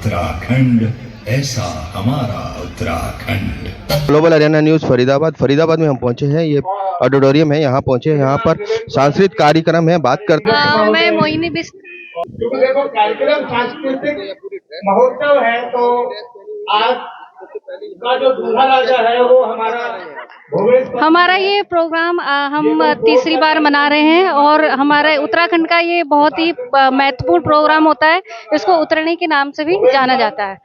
उत्तराखंड, ऐसा हमारा Uttarakhand. Global Haryana news Faridabad में हम पहुंचे हैं। ये ऑडिटोरियम है, यहाँ पहुंचे हैं। यहाँ पर सांस्कृतिक कार्यक्रम है। बात करते हैं। मैं मोहिनी बिस्ट। क्योंकि देखो कार्यक्रम सांस्कृतिक महोत्सव है, तो आज का जो दूल्हा राजा है वो हमारा ये प्रोग्राम हम तीसरी बार मना रहे हैं और हमारे उत्तराखंड का ये बहुत ही महत्वपूर्ण प्रोग्राम होता है। इसको उत्तरायणी के नाम से भी जाना जाता है।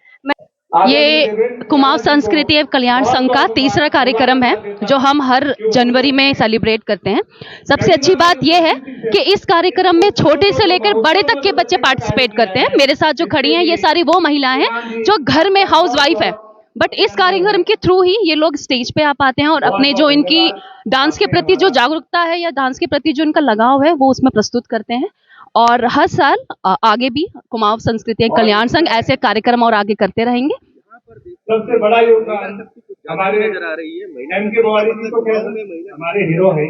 ये कुमाऊं संस्कृति एवं कल्याण संघ का तीसरा कार्यक्रम है जो हम हर जनवरी में सेलिब्रेट करते हैं। सबसे अच्छी बात यह है कि इस कार्यक्रम में छोटे से लेकर बड़े तक के बच्चे पार्टिसिपेट करते हैं। मेरे साथ जो खड़ी हैं ये सारी वो महिलाएं हैं जो घर में हाउस वाइफ है, बट इस कार्यक्रम के थ्रू ही ये लोग स्टेज पे आ पाते हैं और अपने जो इनकी डांस के प्रति जो जागरूकता है या डांस के प्रति जो इनका लगाव है वो उसमें प्रस्तुत करते हैं। और हर साल आगे भी कुमाऊं संस्कृति एवं कल्याण संघ ऐसे कार्यक्रम और आगे करते रहेंगे। सबसे बड़ा योगदान हमारे नजर आ रही है एम के बवाली जी को, हमारे हीरो हैं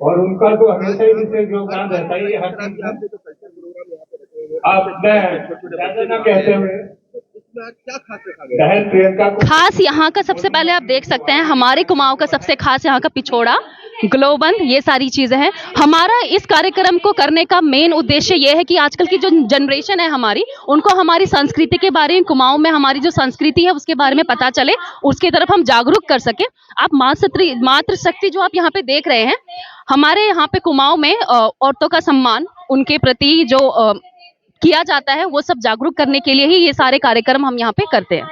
और उनका तो हमेशा ही विशेष योगदान रहता ही है हर चीज में। आप मैं ना कहते हुए खास यहाँ का सबसे पहले आप देख सकते हैं हमारे कुमाऊं का सबसे खास यहाँ का पिछोड़ा, ग्लोबन, ये सारी चीजें हैं। हमारा इस कार्यक्रम को करने का मेन उद्देश्य ये है कि आजकल की जो जनरेशन है हमारी, उनको हमारी संस्कृति के बारे में, कुमाऊं में हमारी जो संस्कृति है उसके बारे में पता चले, उसकी तरफ हम जागरूक कर सके। आप मातृशक्ति जो आप यहाँ पे देख रहे हैं, हमारे यहाँ पे कुमाऊं में औरतों का सम्मान, उनके प्रति जो किया जाता है वो सब जागरूक करने के लिए ही ये सारे कार्यक्रम हम यहाँ पे करते हैं।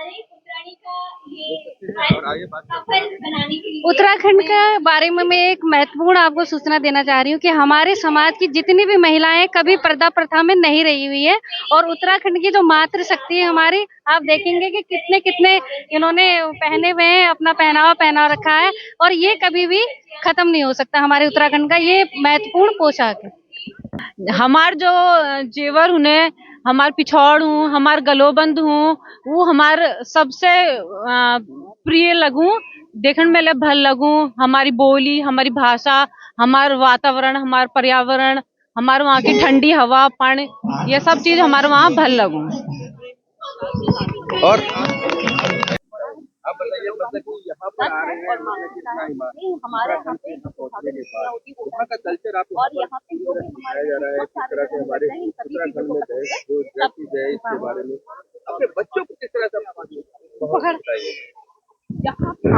उत्तराखंड के बारे में मैं एक महत्वपूर्ण आपको सूचना देना चाह रही हूँ कि हमारे समाज की जितनी भी महिलाएं कभी पर्दा प्रथा में नहीं रही हुई है और उत्तराखंड की जो मातृशक्ति है हमारी, आप देखेंगे कि कितने कितने इन्होंने पहने हुए हैं, अपना पहना रखा है और ये कभी भी खत्म नहीं हो सकता। हमारे उत्तराखंड का ये महत्वपूर्ण पोशाक है। हमार जो जेवर उन्हें हमार पिछौड़ हूँ, हमार गलोबंद हूँ, वो हमार सबसे प्रिय लगूं, देखने में ले भल लगूं। हमारी बोली, हमारी भाषा, हमार वातावरण, हमार पर्यावरण, हमारे वहाँ की ठंडी हवा, पानी, ये सब चीज हमारे वहाँ भल लगूं। और आप बताइए, मतलब कि यहाँ पर आ रहे हैं हमारे यहाँ पे वहाँ का कल्चर आप दिखाया जा रहा है, किस तरह से हमारे उत्तराखंड में जो ड्रेसेस है इसके बारे में अपने बच्चों को किस तरह से बताइए।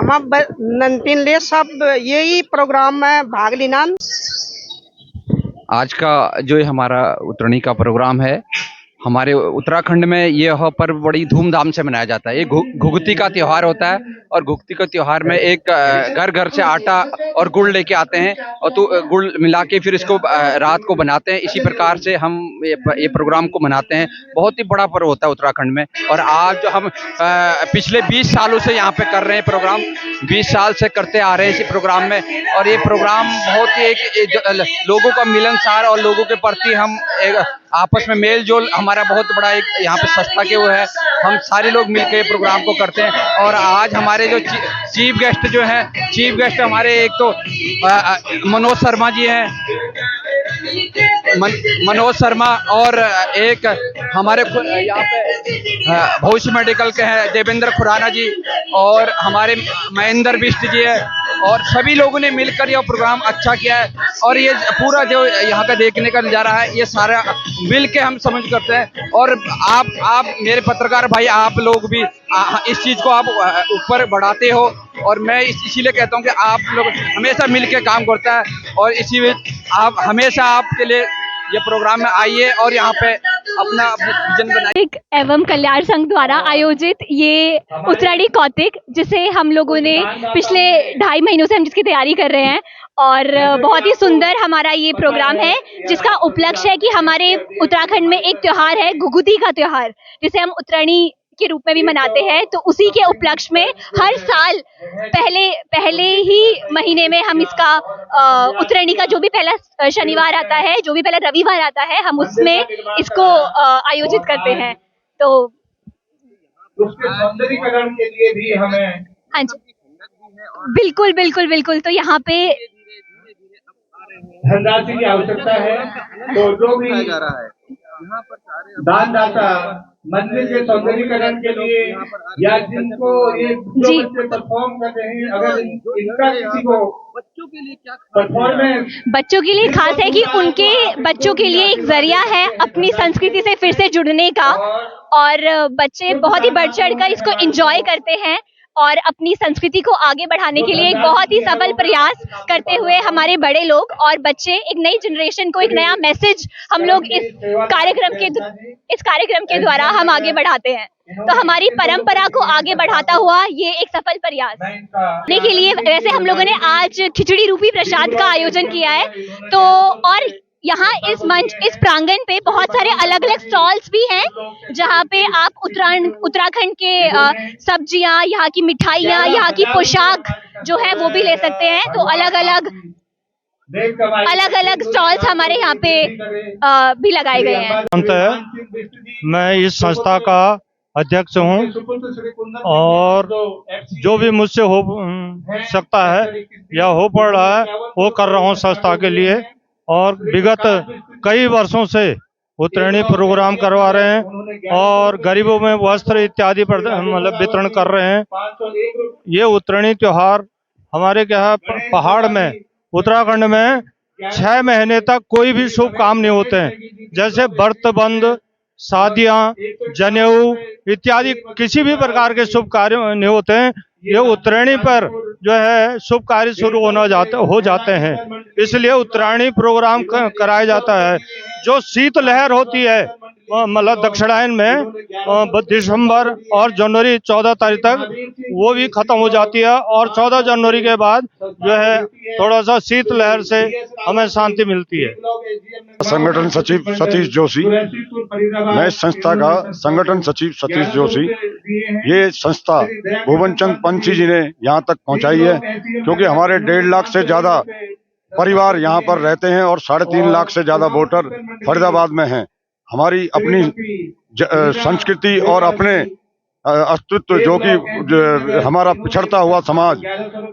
हम नंतिन ले सब यही प्रोग्राम में भाग लेना। आज का जो हमारा उत्तरायणी का प्रोग्राम है, हमारे उत्तराखंड में ये पर्व बड़ी धूमधाम से मनाया जाता है। ये घुघुती का त्योहार होता है और घुघुती के त्योहार में एक घर घर से आटा और गुड़ लेके आते हैं और तो गुड़ मिला के फिर इसको रात को बनाते हैं। इसी प्रकार से हम ये प्रोग्राम को मनाते हैं। बहुत ही बड़ा पर्व होता है उत्तराखंड में। और आज जो हम पिछले 20 सालों से यहाँ पे कर रहे हैं प्रोग्राम, 20 साल से करते आ रहे हैं इसी प्रोग्राम में। और ये प्रोग्राम बहुत ही एक लोगों का मिलनसार और लोगों के प्रति हम आपस में मेल जोल, हमारा बहुत बड़ा एक यहाँ पे संस्था के वो है, हम सारे लोग मिलकर प्रोग्राम को करते हैं। और आज हमारे जो चीफ गेस्ट जो हैं, चीफ गेस्ट हमारे एक तो मनोज शर्मा जी हैं, मनोज शर्मा, और एक हमारे यहाँ पे भविष्य मेडिकल के हैं देवेंद्र खुराना जी, और हमारे महेंद्र बिष्ट जी है। और सभी लोगों ने मिलकर यह प्रोग्राम अच्छा किया है। और ये पूरा जो यहाँ का देखने का नज़ारा है, ये सारा मिल के हम समझ करते हैं। और आप मेरे पत्रकार भाई, आप लोग भी इस चीज़ को आप ऊपर बढ़ाते हो, और मैं इसीलिए कहता हूँ कि आप लोग हमेशा मिल के काम करता है। और इसी में आप हमेशा आपके लिए ये प्रोग्राम में आइए और यहाँ पे अपना विजन बनाइए। एवं कल्याण संघ द्वारा आयोजित ये उत्तरायणी कौतिक, जिसे हम लोगों ने पिछले 2.5 महीनों से हम जिसकी तैयारी कर रहे हैं, और बहुत ही सुंदर हमारा ये प्रोग्राम है, जिसका उपलक्ष्य है कि हमारे उत्तराखंड में एक त्योहार है घुघुती का त्योहार, जिसे हम उत्तरायणी के रूप में भी मनाते हैं। तो उसी के उपलक्ष्य में हर साल पहले ही महीने में हम इसका उत्तरायणी का जो भी पहला शनिवार आता है, जो भी पहला रविवार आता है, हम उसमें इसको आयोजित करते हैं। तो उसके सौंदर्यीकरण के लिए भी हमें, हाँ जी, बिल्कुल बिल्कुल बिल्कुल। तो यहाँ पे धनराशि की आवश्यकता है, तो जो भी यहाँ पर सारे दानदाता मंदिर के सौंदर्यीकरण के लिए या जिनको ये जो जी। बच्चे परफॉर्म कर रहे हैं, अगर इनका किसी को बच्चों के लिए क्या परफॉर्मेंस बच्चों के लिए खास है कि उनके बच्चों के लिए एक जरिया है अपनी संस्कृति से फिर से जुड़ने का, और बच्चे बहुत ही बढ़ चढ़कर इसको एंजॉय करते हैं और अपनी संस्कृति को आगे बढ़ाने के लिए एक बहुत ही सफल प्रयास करते हुए हमारे बड़े लोग और बच्चे एक नई जनरेशन को एक नया मैसेज हम लोग इस कार्यक्रम के द्वारा हम आगे बढ़ाते हैं। तो हमारी परंपरा को आगे बढ़ाता हुआ ये एक सफल प्रयास करने के लिए वैसे हम लोगों ने आज खिचड़ी रूपी प्रसाद का आयोजन किया है। तो और यहाँ इस मंच, इस प्रांगण पे बहुत सारे अलग अलग स्टॉल्स भी हैं जहाँ पे आप उत्तराखंड के सब्जियां, यहाँ की मिठाइयाँ, यहाँ की पोशाक जो है वो भी ले सकते हैं। तो अलग अलग स्टॉल्स हमारे यहाँ पे भी लगाए गए हैं। मैं इस संस्था का अध्यक्ष हूँ और जो भी मुझसे हो सकता है या हो पड़ रहा है वो कर रहा हूँ संस्था के लिए। और विगत कई वर्षों से उत्तरायणी प्रोग्राम करवा रहे हैं और गरीबों में वस्त्र इत्यादि मतलब वितरण कर रहे हैं। ये उत्तरायणी त्योहार हमारे क्या पहाड़ में उत्तराखंड में 6 महीने तक कोई भी शुभ काम नहीं होते हैं, जैसे व्रत बंद, शादियां, जनेऊ इत्यादि किसी भी प्रकार के शुभ कार्य नहीं होते हैं। ये उत्तरायणी पर जो है शुभ कार्य शुरू हो जाते हैं, इसलिए उत्तरायणी प्रोग्राम कराया जाता है। जो शीतलहर होती है मतलब दक्षिणायन में दिसंबर और जनवरी 14 तारीख तक वो भी खत्म हो जाती है और 14 जनवरी के बाद जो है थोड़ा सा शीतलहर से हमें शांति मिलती है। संगठन सचिव सतीश जोशी, मैं इस संस्था का संगठन सचिव सतीश जोशी। ये संस्था भुवन चंद पंछी जी ने यहाँ तक पहुँचाई है, क्योंकि हमारे 1.5 लाख से ज्यादा परिवार यहाँ पर रहते हैं और 3.5 लाख से ज्यादा वोटर फरीदाबाद में हैं। हमारी अपनी संस्कृति और अपने अस्तित्व जो कि हमारा पिछड़ता हुआ समाज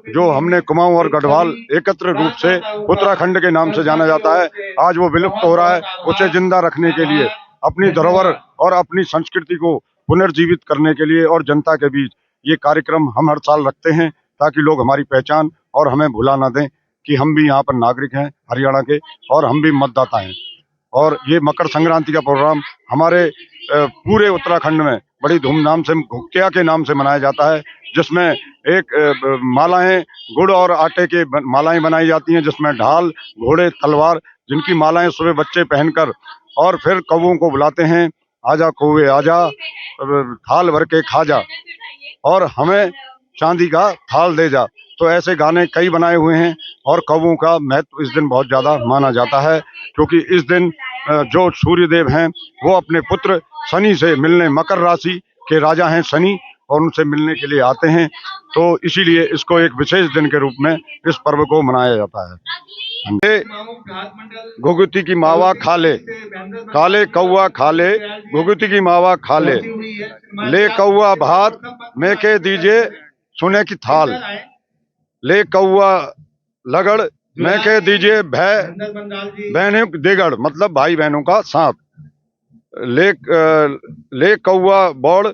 जो हमने कुमाऊं और गढ़वाल एकत्र रूप से उत्तराखंड के नाम से जाना जाता है, आज वो विलुप्त हो रहा है। उसे जिंदा रखने के लिए, अपनी धरोहर और अपनी संस्कृति को पुनर्जीवित करने के लिए और जनता के बीच ये कार्यक्रम हम हर साल रखते हैं, ताकि लोग हमारी पहचान और हमें भुला ना दें कि हम भी यहाँ पर नागरिक हैं हरियाणा के और हम भी मतदाता हैं। और ये मकर संक्रांति का प्रोग्राम हमारे पूरे उत्तराखंड में बड़ी धूमधाम से घुक्तिया के नाम से मनाया जाता है, जिसमें एक मालाएं गुड़ और आटे के मालाएं बनाई जाती हैं, जिसमें ढाल, घोड़े, तलवार, जिनकी मालाएं सुबह बच्चे पहनकर और फिर कौवों को बुलाते हैं, आजा कौवे आजा, थाल भर के खा जा और हमें चांदी का थाल दे जा। तो ऐसे गाने कई बनाए हुए हैं और कौवों का महत्व इस दिन बहुत ज़्यादा माना जाता है, क्योंकि इस दिन जो सूर्यदेव हैं वो अपने पुत्र शनि से मिलने, मकर राशि के राजा हैं शनि, और उनसे मिलने के लिए आते हैं। तो इसीलिए इसको एक विशेष दिन के रूप में इस पर्व को मनाया जाता है। घुघुती की मावा खा ले, काले कौआ खा ले, घुघुती की मावा खा ले कौआ भात मैं के दीजिए सोने की थाल, ले कौआ लगड़ मैं कह दीजिए बहनों देगड़, मतलब भाई बहनों का साथ। ले कौआ बौड़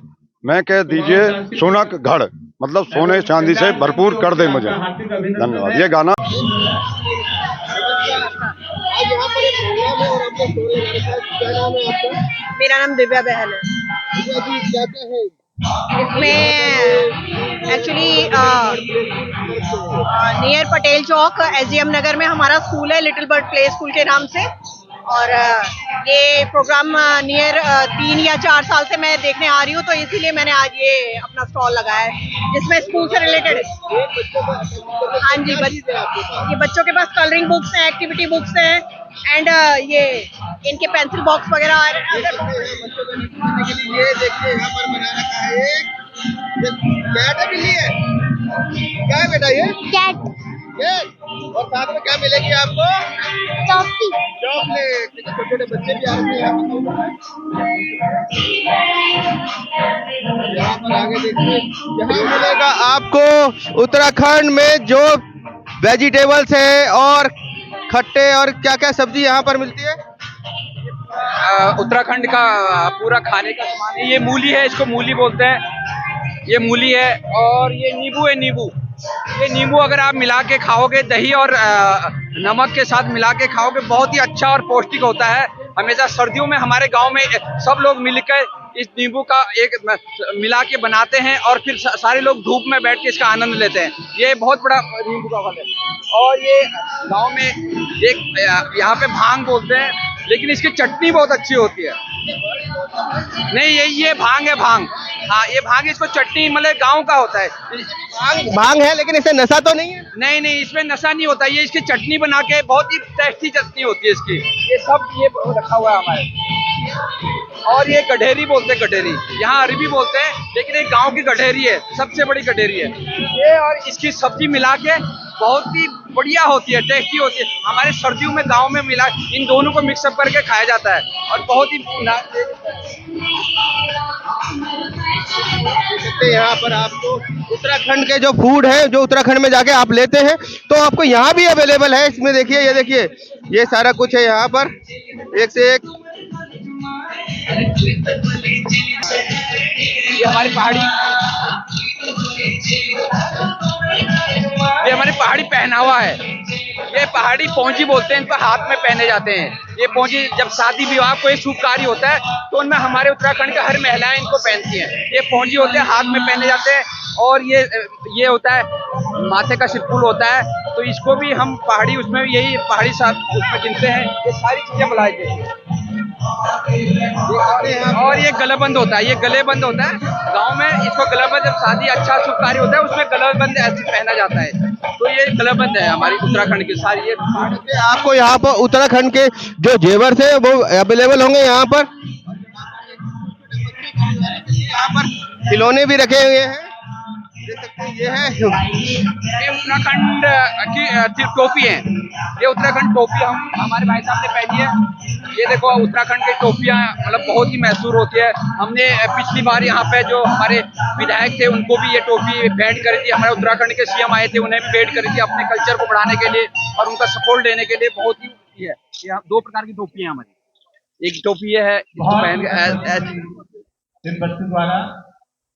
मैं कह दीजिए सोनक घड़, मतलब सोने चांदी से भरपूर कर दे मुझे। धन्यवाद। ये गाना मेरा नाम दिव्या बहल है। इसमें एक्चुअली नियर पटेल चौक SDM नगर में हमारा स्कूल है, लिटिल बर्ड प्ले स्कूल के नाम से। और ये प्रोग्राम नियर 3 या 4 साल से मैं देखने आ रही हूँ, तो इसीलिए मैंने आज ये अपना स्टॉल लगाया है, जिसमें स्कूल से रिलेटेड है। हाँ जी, ये बच्चों के पास कलरिंग बुक्स हैं, एक्टिविटी बुक्स हैं, एंड ये इनके पेंसिल बॉक्स वगैरह। ये देखिए यहाँ पर बना रखा है एक कैट है, बिल्ली है, क्या है बेटा ये? कैट। और साथ में क्या मिलेगी आपको? चॉकलेट। छोटे छोटे बच्चे भी आ रहे हैं यहाँ पर। आगे देखिए, यहाँ मिलेगा आपको उत्तराखंड में जो वेजिटेबल्स है और खट्टे और क्या क्या सब्जी यहाँ पर मिलती है। उत्तराखंड का पूरा खाने का सामान है। ये मूली है, इसको मूली बोलते हैं। ये मूली है और ये नींबू है, नींबू। ये नींबू अगर आप मिला के खाओगे दही और नमक के साथ मिला के खाओगे, बहुत ही अच्छा और पौष्टिक होता है। हमेशा सर्दियों में हमारे गांव में सब लोग मिलकर इस नींबू का एक मिला के बनाते हैं और फिर सारे लोग धूप में बैठ के इसका आनंद लेते हैं। ये बहुत बड़ा नींबू का फल है। और ये गांव में एक यहाँ पे भांग बोलते हैं, लेकिन इसकी चटनी बहुत अच्छी होती है। नहीं, ये भांग है, भांग। हाँ, ये भांग, इसको चटनी मतलब गांव का होता है। भांग है, लेकिन इससे नशा तो नहीं है? नहीं, इसमें नशा नहीं होता। ये इसकी चटनी बना के, बहुत ही टेस्टी चटनी होती है इसकी। ये सब ये रखा हुआ है हमारे। और ये गठेरी बोलते हैं, गठेरी। यहाँ अरबी बोलते हैं, लेकिन एक गांव की गठेरी है, सबसे बड़ी गठेरी है ये। और इसकी सब्जी मिला के बहुत ही बढ़िया होती है, टेस्टी होती है। हमारे सर्दियों में गांव में मिला इन दोनों को मिक्सअप करके खाया जाता है और बहुत ही यहाँ पर आपको उत्तराखंड के जो फूड है, जो उत्तराखंड में जाके आप लेते हैं, तो आपको यहाँ भी अवेलेबल है। इसमें देखिए, ये देखिए, ये सारा कुछ है यहाँ पर, एक से एक। ये हमारी पहाड़ी, ये हमारी पहाड़ी पहनावा है। ये पहाड़ी पौंजी बोलते हैं, इनको हाथ में पहने जाते हैं। ये पौंजी जब शादी विवाह कोई शुभ कार्य होता है तो उनमें हमारे उत्तराखंड के हर महिलाएं इनको पहनती हैं। ये पौंजी होते हैं, हाथ में पहने जाते हैं। और ये होता है, माथे का सिरफुल होता है, तो इसको भी हम पहाड़ी, उसमें यही पहाड़ी साथ उसमें गिनते हैं। ये सारी चीजें बुलाई जाती हैं। और ये गलाबंद होता है, ये गलेबंद होता है गांव में। इसको गलाबंद, जब शादी अच्छा शुभ कार्य होता है उसमें गलाबंद ऐसे पहना जाता है। तो ये गलाबंद है हमारी उत्तराखंड की सारी। ये आपको यहाँ पर उत्तराखंड के जो जेवर थे वो अवेलेबल होंगे यहाँ पर। यहाँ पर खिलौने भी रखे हुए हैं, देख सकते हैं। ये उत्तराखंड की टोपी है। ये उत्तराखंड टोपी हमारे भाई साहब ने पहनी है। ये देखो, उत्तराखंड की टोपियां मतलब बहुत ही मशहूर होती है। हमने पिछली बार यहाँ पे जो हमारे विधायक थे उनको भी ये टोपी भेंट करी थी। हमारे उत्तराखंड के सीएम आए थे, उन्हें भी भेंट करी थी अपने कल्चर को बढ़ाने के लिए और उनका सपोर्ट देने के लिए। बहुत ही है। ये 2 प्रकार की टोपी है हमारी। एक टोपी ये है, इसको पहन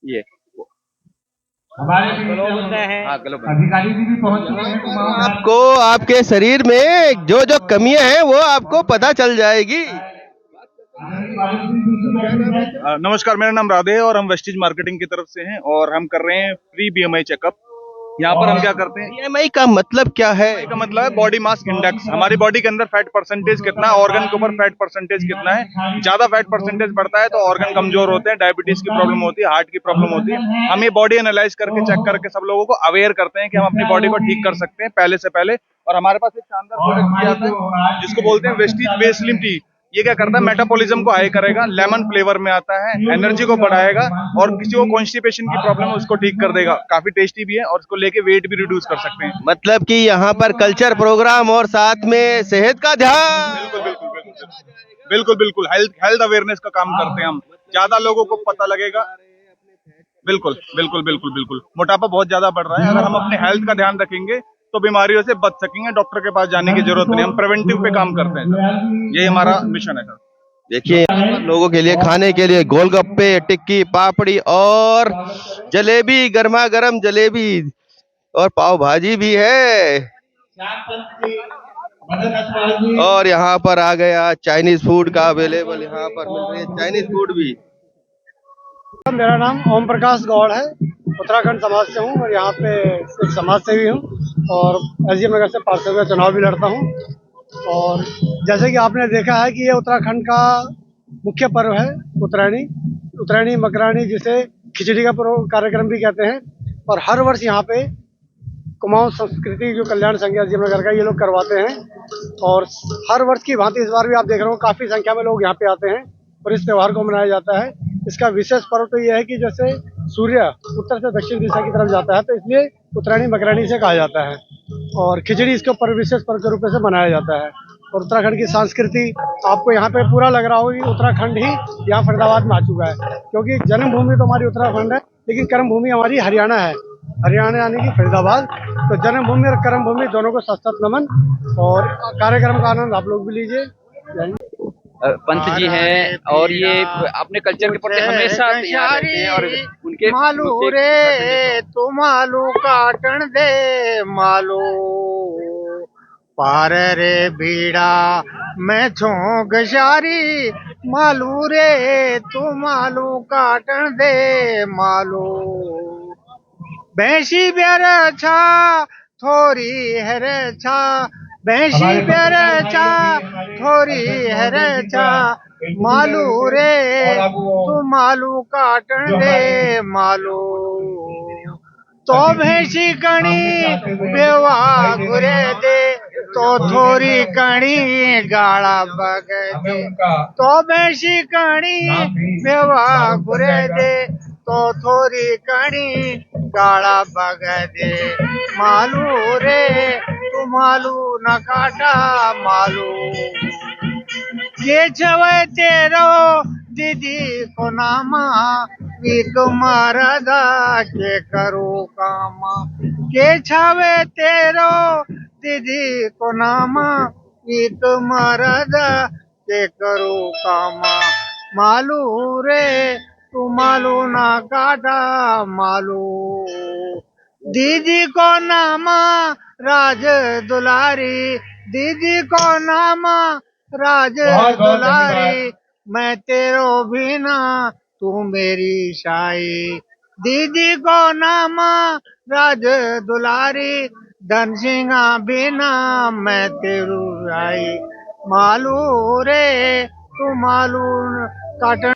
ये हमारे अधिकारी भी पहुंच चुके हैं। आपको आपके शरीर में जो जो कमियां हैं वो आपको पता चल जाएगी। नमस्कार, मेरा नाम राधे है और हम वेस्टेज मार्केटिंग की तरफ से हैं और हम कर रहे हैं फ्री बीएमआई चेकअप। यहाँ पर हम क्या करते हैं, बीएमआई का मतलब क्या है? का मतलब है बॉडी मास इंडेक्स। हमारी बॉडी के अंदर फैट परसेंटेज कितना है, ऑर्गन के ऊपर फैट परसेंटेज कितना है। ज्यादा फैट परसेंटेज बढ़ता है तो ऑर्गन कमजोर होते हैं, डायबिटीज की प्रॉब्लम होती है, हार्ट की प्रॉब्लम होती है। हम ये बॉडी एनालाइज करके चेक करके सब लोगों को अवेयर करते हैं कि हम अपनी बॉडी को ठीक कर सकते हैं पहले से पहले। और हमारे पास एक शानदार प्रोडक्ट भी आता है जिसको बोलते हैं वेस्टीज बेस स्लिम टी। ये क्या करता है, मेटाबॉलिज्म को हाई करेगा, लेमन फ्लेवर में आता है, एनर्जी को बढ़ाएगा और किसी को कॉन्स्टिपेशन की प्रॉब्लम है उसको ठीक कर देगा। काफी टेस्टी भी है और इसको लेके वेट भी रिड्यूस कर सकते हैं। मतलब कि यहाँ पर कल्चर प्रोग्राम और साथ में सेहत का ध्यान। बिल्कुल हेल्थ अवेयरनेस का काम करते हैं हम। ज्यादा लोगों को पता लगेगा। बिल्कुल मोटापा बहुत ज्यादा बढ़ रहा है। अगर हम अपने हेल्थ का ध्यान रखेंगे तो बीमारियों से बच सकेंगे। डॉक्टर के पास जाने की जरूरत नहीं, हम प्रिवेंटिव पे काम करते हैं सर। यही हमारा मिशन है सर। देखिए, लोगों के लिए खाने के लिए गोलगप्पे, टिक्की, पापड़ी और जलेबी, गर्मा गर्म जलेबी और पाव भाजी भी है। और यहाँ पर आ गया चाइनीज फूड का अवेलेबल, यहाँ पर मिल रही है चाइनीज फूड भी। मेरा नाम ओम प्रकाश गौड़ है, उत्तराखंड समाज से हूँ और यहाँ पे एक समाज सेवी हूँ और एसडीएम नगर से पार्षद का चुनाव भी लड़ता हूँ। और जैसे कि आपने देखा है कि ये उत्तराखंड का मुख्य पर्व है उत्तरायणी मकरानी, जिसे खिचड़ी का कार्यक्रम भी कहते हैं। और हर वर्ष यहाँ पे कुमाऊं संस्कृति जो कल्याण संघ एसडीएम नगर का ये लोग करवाते हैं और हर वर्ष की भांति इस बार भी आप देख रहे हो काफी संख्या में लोग यहाँ पे आते हैं और इस त्योहार को मनाया जाता है। इसका विशेष पर्व तो ये है कि जैसे सूर्य उत्तर से दक्षिण दिशा की तरफ जाता है तो इसलिए उत्तरायणी मकरानी से कहा जाता है और खिचड़ी इसके ऊपर विशेष पर्व के रूप से मनाया जाता है। और उत्तराखंड की संस्कृति आपको यहाँ पे पूरा लग रहा होगा कि उत्तराखंड ही यहाँ फरीदाबाद में आ चुका है, क्योंकि जन्मभूमि तो हमारी उत्तराखंड है लेकिन कर्मभूमि हमारी हरियाणा है। हरियाणा यानी कि फरीदाबाद। तो जन्मभूमि और कर्मभूमि दोनों को सशक्त नमन और कार्यक्रम का आनंद आप लोग भी लीजिए। पंत जी हैं और ये अपने कल्चर के प्रति हमेशा तैयार रहते हैं और उनके मालू रे तू मालू काटन दे मालू पार रे बीड़ा मैं छोंक शारी मालू रे तू मालू काटन दे मालू भैंसी बेर छा थोड़ी हर छा भैंसी बेर छा थोड़ी हर छा मालू रे तू मालू काटन दे मालू तो भैंसी कणी बेवा घुरे दे तो थोड़ी कणी गाड़ा बग दे तो भैंसी कणी बेवा घुरे दे तो थोड़ी कणी गाड़ा बग दे मालू रे तू मालू न काटा मालू ये छवे तेरो दीदी को नामा वीक मारदा के करो कामा के छवे तेरो दीदी को नामा वीक मारदा के करो कामा मालू रे तू मालू ना काटा मालू दीदी को नामा राज दुलारी दीदी को नामा राज दुलारी मैं तेरो बिना तू मेरी शाही दीदी को नामा राज दुलारी धन सिंहा बिना मैं तेरू आई मालू रे तू मालू काटन